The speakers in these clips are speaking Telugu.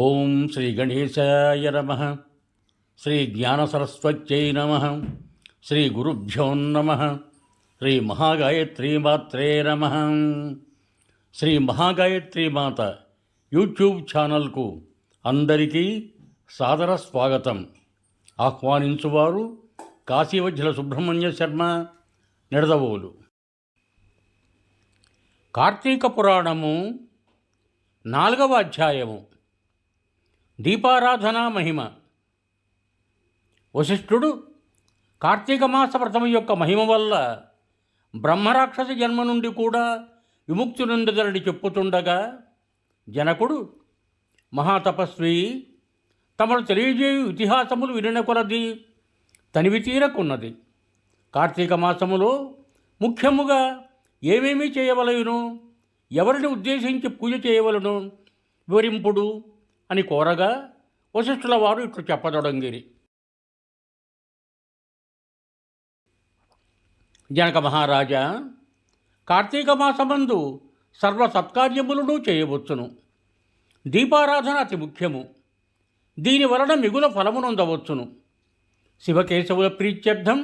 ఓం శ్రీ గణేశాయ నమః. శ్రీ జ్ఞానసరస్వత్యై నమః. శ్రీ గురుభ్యో నమః. శ్రీ మహాగాయత్రీమాత్రే నమః. శ్రీ మహాగాయత్రీమాత యూట్యూబ్ ఛానల్కు అందరికీ సాదర స్వాగతం. ఆహ్వానించువారు కాశీవజ్జల సుబ్రహ్మణ్య శర్మ, నిడదవోలు. కార్తీక పురాణము 4వ అధ్యాయము. దీపారాధన మహిమ. వశిష్ఠుడు కార్తీక మాస వ్రతము యొక్క మహిమ వల్ల బ్రహ్మరాక్షస జన్మ నుండి కూడా విముక్తి నొందగలని చెప్పుతుండగా, జనకుడు మహాతపస్వి తమను తెలియజేయు ఇతిహాసములు వినిన కొలది తనివి తీరకున్నది. కార్తీక మాసములో ముఖ్యముగా ఏమేమి చేయవలయును, ఎవరిని ఉద్దేశించి పూజ చేయవలను వివరింపుడు అని కోరగా, వశిష్ఠుల వారు ఇట్లు చెప్పదొడంగిరి. జనక మహారాజా, కార్తీక మాసమందు సర్వ సత్కార్యములను చేయవచ్చును. దీపారాధన అతి ముఖ్యము. దీని వలన మిగుల ఫలమునొందవచ్చును. శివకేశవుల ప్రీత్యర్థం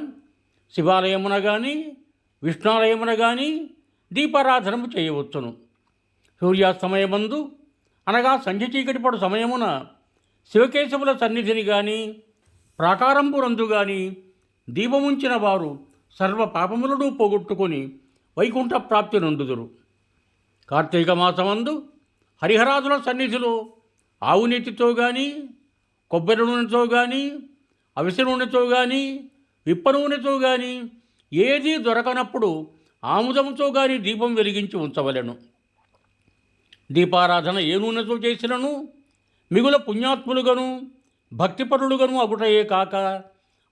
శివాలయమున కానీ విష్ణాలయమున కానీ దీపారాధనము చేయవచ్చును. సూర్యాస్తమయమందు అనగా సంధ్య చీకటి పడు సమయమున శివకేశవుల సన్నిధిని కానీ ప్రాకారంబునందు కానీ దీపముంచిన వారు సర్వ పాపములను పోగొట్టుకొని వైకుంఠ ప్రాప్తి నొందుదురు. కార్తీక మాసమందు హరిహరాదుల సన్నిధిలో ఆవు నెత్తితో కానీ, కొబ్బరి నూనెతో కానీ, అవిసె నూనెతో కానీ, విప్ప నూనెతో కానీ ఏదీ దొరకనప్పుడు ఆముదముతో కానీ దీపం వెలిగించి ఉంచవలెను. దీపారాధన ఏ నూనెతో చేసినను మిగుల పుణ్యాత్ములుగను భక్తిపరులుగను అగుటయే కాక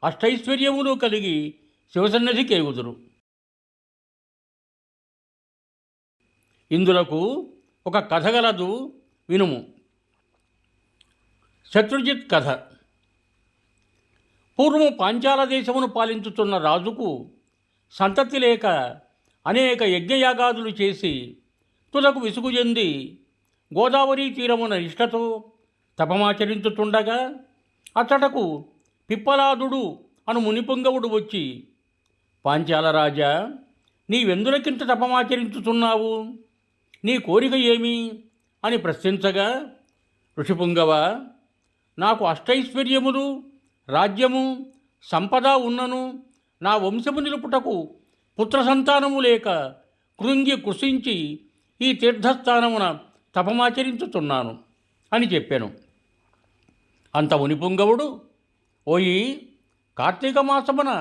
అష్టైశ్వర్యములు కలిగి శివసన్నిధికి ఎగుదురు. ఇందులకు ఒక కథ గలదు, వినుము. శత్రుజిత్ కథ. పూర్వము పాంచాల దేశమును పాలించుతున్న రాజుకు సంతతి లేక అనేక యజ్ఞయాగాదులు చేసి తులకు విసుగు చెంది గోదావరి తీరమున నిష్ఠతో తపమాచరించుతుండగా, అతడకు పిప్పలాదుడు అను మునిపుంగవుడు వచ్చి, పాంచాల రాజా, నీవెందులకింత తపమాచరించుతున్నావు? నీ కోరిక ఏమి అని ప్రశ్నించగా, ఋషిపుంగవ, నాకు అష్టైశ్వర్యములు, రాజ్యము, సంపద ఉన్నను నా వంశము నిలుపుటకు పుత్ర సంతానము లేక కృంగి కృషించి ఈ తీర్థస్థానమున తపమాచరించుతున్నాను అని చెప్పాను. అంత మునిపుంగవుడు, ఓయి, కార్తీక మాసమున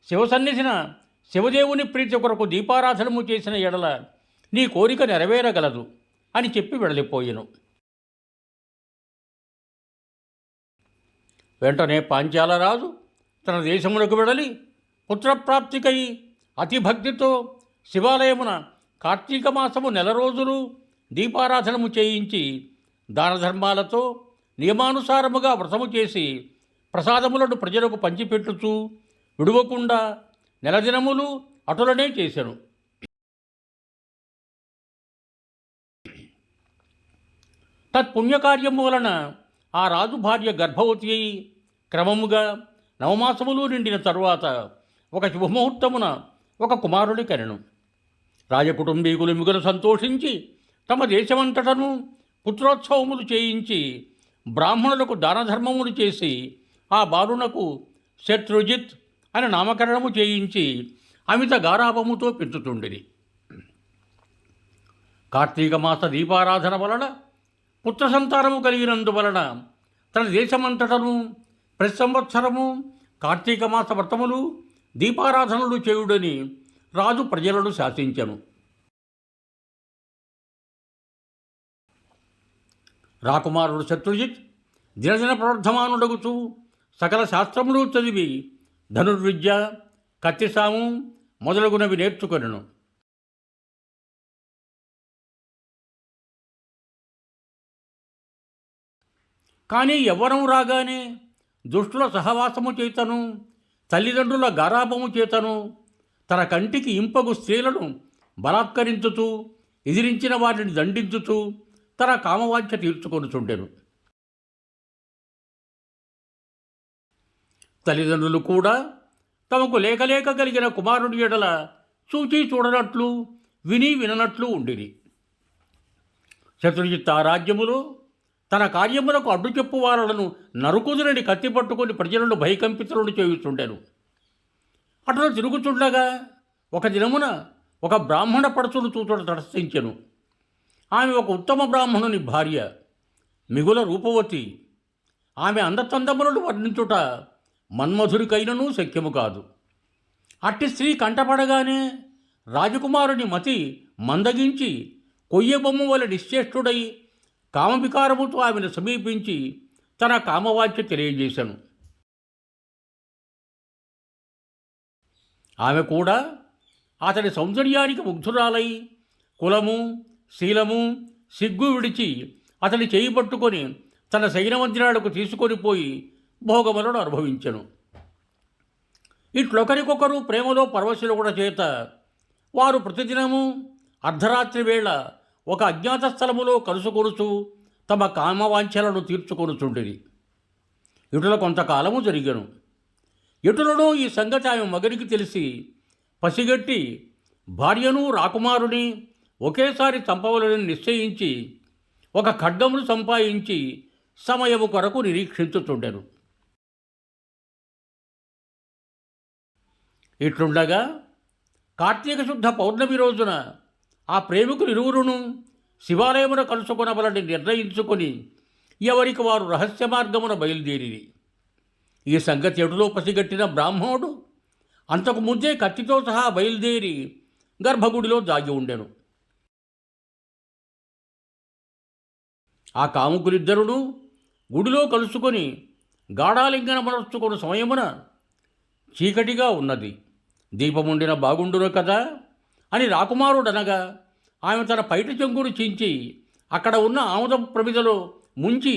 శివసన్నిధిన శివదేవుని ప్రీతి కొరకు దీపారాధనము చేసిన ఎడల నీ కోరిక నెరవేరగలదు అని చెప్పి వెడలిపోయెను. వెంటనే పాంచాలరాజు తన దేశమునకు వెడలి పుత్రప్రాప్తికై అతి భక్తితో శివాలయమున కార్తీక మాసము 4 రోజులు దీపారాధనము చేయించి దానధర్మాలతో నియమానుసారముగా వ్రతము చేసి ప్రసాదములను ప్రజలకు పంచిపెట్టుచూ విడువకుండా 4 దినములు అటులనే చేశాను. తత్పుణ్యకార్యము వలన ఆ రాజు భార్య గర్భవతి అయి క్రమముగా 9 మాసములు నిండిన తరువాత ఒక శుభముహూర్తమున ఒక కుమారుడి కనెను. రాజకుటుంబీకులు మిగులు సంతోషించి తమ దేశమంతటను పుత్రోత్సవములు చేయించి బ్రాహ్మణులకు దానధర్మములు చేసి ఆ బాలునకు శత్రుజిత్ అని నామకరణము చేయించి అమిత గారాభముతో పెంచుతుండిరి. కార్తీక మాస దీపారాధన వలన పుత్ర సంతానము కలిగినందువలన తన దేశమంతటను ప్రతి సంవత్సరము కార్తీక మాస వ్రతములు దీపారాధనలు చేయుడని రాజు ప్రజలను శాసించెను. రాకుమారుడు శత్రుజిత్ దినదిన ప్రవర్ధమానుడగుతూ సకల శాస్త్రములు చదివి ధనుర్విద్య, కత్తిసాము మొదలగునవి నేర్చుకొనెను. కానీ యవ్వనం రాగానే దుష్టుల సహవాసము చేతను, తల్లిదండ్రుల గారాభము చేతను తన కంటికి ఇంపగు స్త్రీలను బలాత్కరించుతూ ఎదిరించిన వారిని దండించుతూ తన కామవాంఛ తీర్చుకొనుచుండెను. తల్లిదండ్రులు కూడా తమకు లేక కలిగిన కుమారుడి ఎడల చూచి చూడనట్లు విని విననట్లు ఉండిరి. శత్రుజిత్ ఆ రాజ్యములో తన కార్యములకు అడ్డు చెప్పు వారలను నరుకుదురని కత్తి పట్టుకొని ప్రజలను భయకంపితులను చేయుచుండెను. అతను తిరుగుచుండగా ఒక దినమున ఒక బ్రాహ్మణ పడచును చూచుట తటస్థించెను. ఆమె ఒక ఉత్తమ బ్రాహ్మణుని భార్య, మిగుల రూపవతి. ఆమె అందచందములను వర్ణించుట మన్మధురికైనను శక్యము కాదు. అట్టి స్త్రీ కంటపడగానే రాజకుమారుని మతి మందగించి కొయ్యబొమ్మ వలె నిశ్చేష్టుడై కామవికారముతో ఆమెను సమీపించి తన కామవాంఛ తెలియజేశాను. ఆమె కూడా అతని సౌందర్యానికి ముగ్ధురాలై కులము శీలము సిగ్గు విడిచి అతని చేయి పట్టుకొని తన శయనమందిరాలకు తీసుకొని పోయి భోగములను అనుభవించెను. ఇట్లొకరికొకరు ప్రేమలో పరవశులగుట చేత వారు ప్రతిదినము అర్ధరాత్రి వేళ ఒక అజ్ఞాత స్థలములో కలుసుకొనుచు తమ కామవాంఛలను తీర్చుకొనుచుండిరి. ఇటుల కొంతకాలము జరిగెను. ఎటులను ఈ సంగతి ఆమె మగనికి తెలిసి పసిగట్టి భార్యను రాకుమారుని ఒకేసారి చంపవలని నిశ్చయించి ఒక ఖడ్గమును సంపాదించి సమయము కొరకు నిరీక్షించుచుండెను. ఇట్లుండగా కార్తీక శుద్ధ పౌర్ణమి రోజున ఆ ప్రేమికులు ఇరువురును శివాలయమున కలుసుకొనవలని నిర్ణయించుకొని ఎవరికి వారు రహస్య మార్గమున బయలుదేరిరి. ఈ సంగతి ఎటులో పసిగట్టిన బ్రాహ్మణుడు అంతకు ముందే కత్తితో సహా బయలుదేరి గర్భగుడిలో దాగి ఉండెను. ఆ కాముకులిద్దరును గుడిలో కలుసుకొని గాఢాలింగనమనర్చుకున్న సమయమున చీకటిగా ఉన్నది, దీపముండిన బాగుండును కదా అని రాకుమారుడనగా ఆమె తన పైట చెంగును చించి అక్కడ ఉన్న ఆముద ప్రమిదలో ముంచి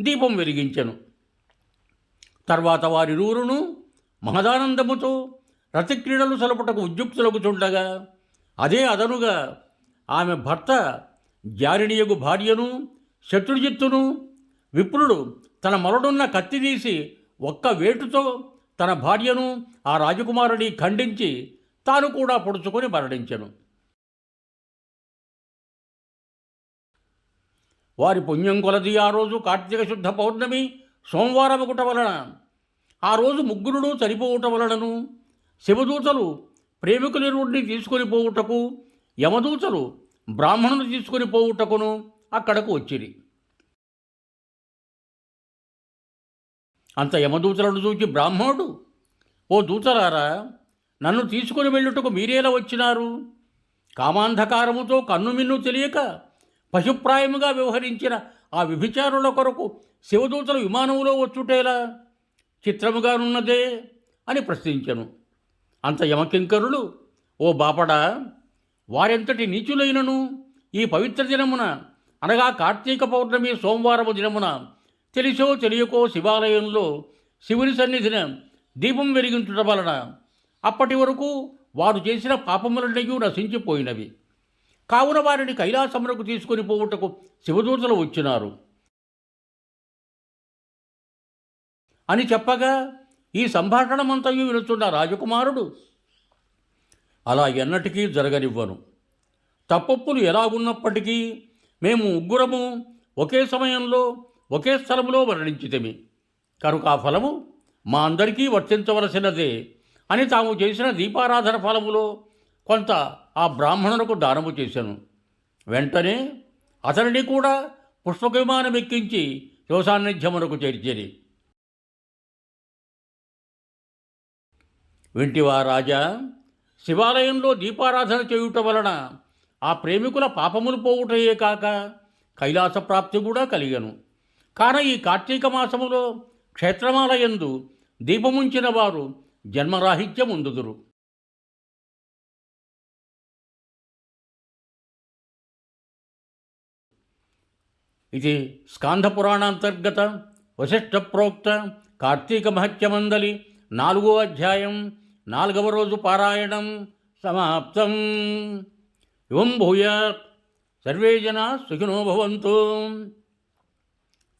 దీపం వెలిగించెను. తర్వాత వారిరువురును మహదానందముతో రతిక్రీడలు సలుపుటకు ఉద్యుక్తులగుచుండగా అదే అదనుగా ఆమె భర్త జారిణియగు భార్యను శత్రుజిత్తును విప్రుడు తన మరడున్న కత్తి తీసి ఒక్క వేటుతో తన భార్యను ఆ రాజకుమారుని ఖండించి తాను కూడా పొడుచుకొని మరణించెను. వారి పుణ్యం కొలది ఆ రోజు కార్తీక శుద్ధ పౌర్ణమి సోమవారమగుట వలన ఆ రోజు ముగ్గురుడు చనిపోవుట వలనను శివదూతలు ప్రేమికులిరుడిని తీసుకొని పోవుటకు యమదూతలు బ్రాహ్మణుని తీసుకొని పోవుటకును అక్కడకు వచ్చిరి. అంత యమదూతలను చూచి బ్రాహ్మణుడు, ఓ దూతలారా, నన్ను తీసుకుని వెళ్ళుటకు మీరేలా వచ్చినారు? కామాంధకారముతో కన్నుమిన్ను తెలియక పశుప్రాయముగా వ్యవహరించిన ఆ విభిచారుల కొరకు శివదూతలు విమానములో వచ్చుటేలా? చిత్రముగానున్నదే అని ప్రశ్నించెను. అంత యమకింకరులు, ఓ బాపడా, వారెంతటి నీచులైనను ఈ పవిత్ర దినమున అనగా కార్తీక పౌర్ణమి సోమవారము దినమున తెలిసో తెలియకో శివాలయంలో శివుని సన్నిధిన దీపం వెలిగించడం వలన అప్పటి వరకు వారు చేసిన పాపములన్నీ నశించిపోయినవి. కావున వారిని కైలాసమునకు తీసుకొని పోవుటకు శివదూతలు వచ్చినారు అని చెప్పగా ఈ సంభాషణమంతయు వినుచున్న రాజకుమారుడు, అలా ఎన్నటికీ జరగనివ్వను. తప్పొప్పులు ఎలాగున్నప్పటికీ మేము ముగ్గురము ఒకే సమయంలో ఒకే స్థలములో మరణించితిమి కనుక ఆ ఫలము మా అందరికీ వర్తించవలసినదే అని తాము చేసిన దీపారాధన ఫలములో కొంత ఆ బ్రాహ్మణులకు దానము చేశాను. వెంటనే అతనిని కూడా పుష్పక విమానం ఎక్కించి శివసాన్నిధ్యమునకు చేర్చేది. వింటివా రాజా, శివాలయంలో దీపారాధన చేయుట వలన ఆ ప్రేమికుల పాపములు పోవుటయే కాక కైలాస ప్రాప్తి కూడా కలిగను. కాన ఈ కార్తీక మాసములో క్షేత్రమాలయందు దీపముంచిన వారు జన్మరాహిత్యముందుదురు. ఇది స్కాంధపురాణాంతర్గత వశిష్ఠ ప్రోక్త కార్తీక మహత్యమందలి 4వ అధ్యాయం 4వ రోజు పారాయణం సమాప్తం. యువం భూయాత్ సర్వే జనా సుఖినో భవంతు.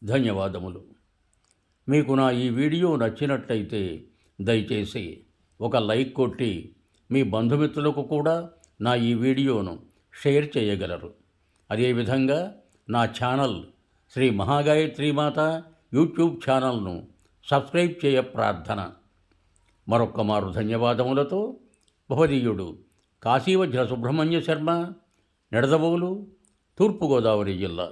ధన్యవాదములు. మీకు నా ఈ వీడియో నచ్చినట్లయితే దయచేసి ఒక లైక్ కొట్టి మీ బంధుమిత్రులకు కూడా నా ఈ వీడియోను షేర్ చేయగలరు. అదేవిధంగా నా ఛానల్ శ్రీ మహాగాయత్రీమాత యూట్యూబ్ ఛానల్ను సబ్స్క్రైబ్ చేయ ప్రార్థన. మరొక్క మారు ధన్యవాదములతో భవదీయుడు కాశీవజ్ర సుబ్రహ్మణ్య శర్మ, నిడదవోలు, తూర్పుగోదావరి జిల్లా.